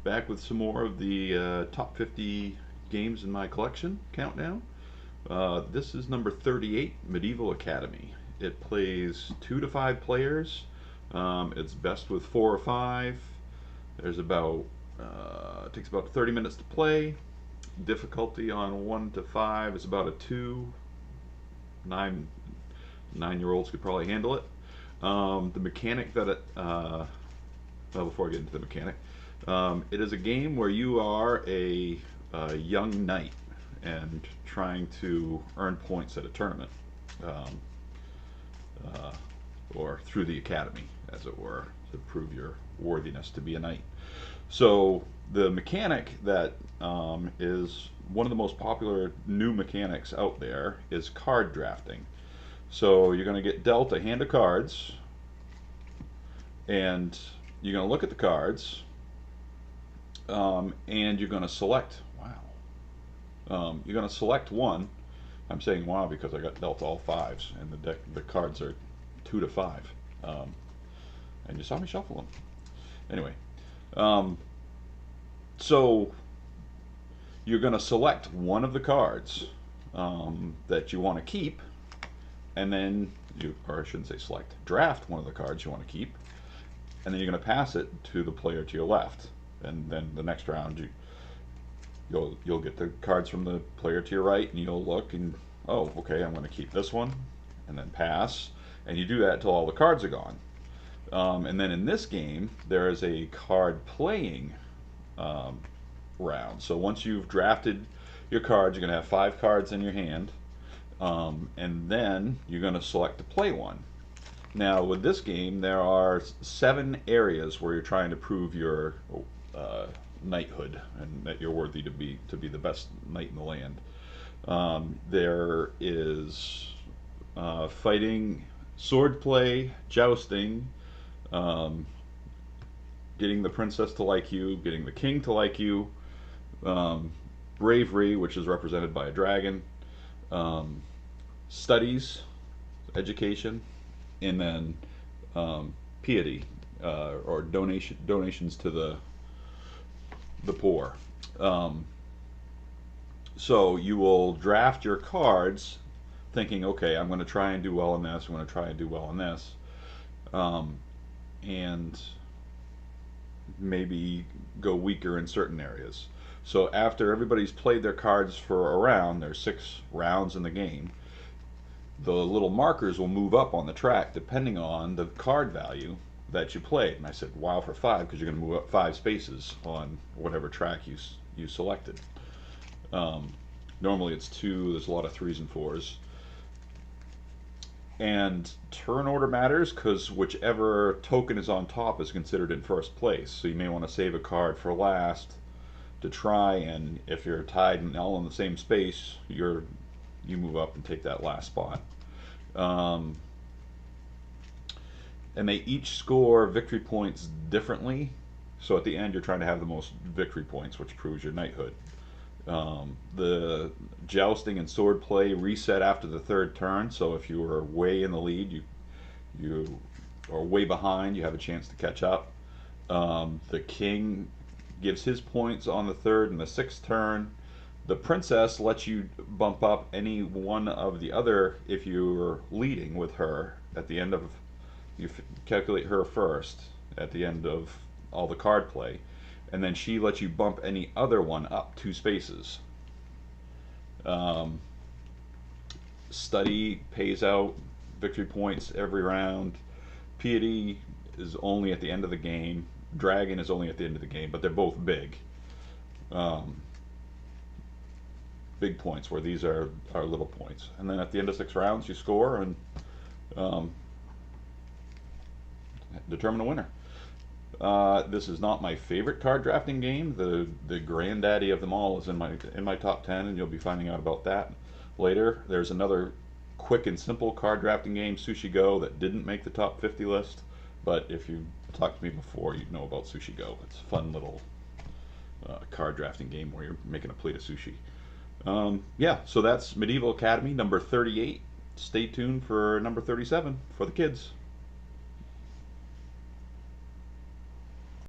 Back with some more of the top 50 games in my collection countdown. This is number 38, Medieval Academy. It plays 2 to 5 players. It's best with 4 or 5. There's about it takes about 30 minutes to play. Difficulty on 1 to 5 is about a 2. 9 9-year-olds could probably handle it. The mechanic that well, before I get into the mechanic, it is a game where you are a young knight and trying to earn points at a tournament, um, or through the academy, as it were, to prove your worthiness to be a knight. So the mechanic that is one of the most popular new mechanics out there is card drafting. So you're going to get dealt a hand of cards, and you're going to look at the cards, and you're going to select. Wow. You're going to select one. I'm saying wow because I got dealt all fives, and the cards are 2 to 5, and you saw me shuffle them. Anyway, um, so you're going to select one of the cards that you want to keep, and then or I shouldn't say select, draft one of the cards you want to keep, and then you're going to pass it to the player to your left, and then the next round you'll get the cards from the player to your right, and you'll look and, oh, okay, I'm going to keep this one, and then pass, and you do that until all the cards are gone. And then in this game, there is a card playing round. So once you've drafted your cards, you're going to have 5 cards in your hand, and then you're going to select to play one. Now, with this game, there are 7 areas where you're trying to prove your knighthood and that you're worthy to be the best knight in the land. There is fighting, sword play, jousting, getting the princess to like you, getting the king to like you, bravery, which is represented by a dragon, studies, education, and then piety, or donations to the poor. So you will draft your cards thinking, okay, I'm going to try and do well in this, I'm going to try and do well in this, and maybe go weaker in certain areas. So after everybody's played their cards for a round, there's 6 rounds in the game, the little markers will move up on the track depending on the card value that you played. And I said, wow, for 5, because you're going to move up 5 spaces on whatever track you selected. Normally it's 2, there's a lot of 3s and 4s. And turn order matters because whichever token is on top is considered in first place. So you may want to save a card for last to try, and if you're tied and all in the same space, you move up and take that last spot. And they each score victory points differently. So at the end, you're trying to have the most victory points, which proves your knighthood. The jousting and sword play reset after the 3rd turn. So if you were way in the lead, you are way behind, you have a chance to catch up. The king gives his points on the 3rd and the 6th turn. The princess lets you bump up any one of the other if you're leading with her at the end of, you calculate her first at the end of all the card play, and then she lets you bump any other one up 2 spaces. Study pays out victory points every round. Piety is only at the end of the game. Dragon is only at the end of the game, but they're both big. Big points, where these are little points. And then at the end of 6 rounds, you score and determine a winner. This is not my favorite card drafting game. The granddaddy of them all is in my top 10, and you'll be finding out about that later. There's another quick and simple card drafting game, Sushi Go, that didn't make the top 50 list. But if you talked to me before, you'd know about Sushi Go. It's a fun little card drafting game where you're making a plate of sushi. Yeah, so that's Medieval Academy number 38. Stay tuned for number 37 for the kids.